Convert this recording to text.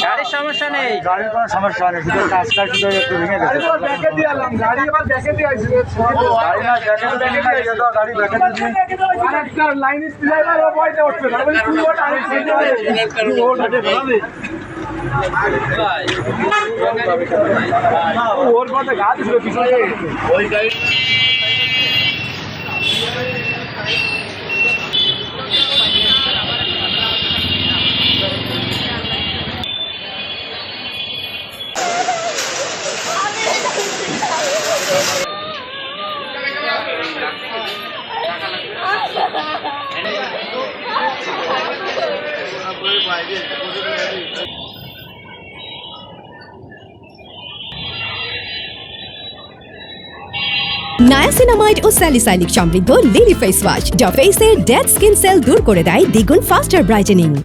গাড়ির সমস্যা নেই, গাড়ির কোনো সমস্যা নেই, শুধু কাজটা শুধু একটু ভেঙে গেছে। গাড়ি না ব্যাকে ওর কথা গাছ ছিল পিছনে ওই গাড়ি। নায়াসিনামাইড ও স্যালিসাইলিক সমৃদ্ধ লিলি ফেস ওয়াশ, যা ফেসের ডেড স্কিন সেল দূর করে দেয় দ্বিগুণ ফাস্টার ব্রাইটেনিং।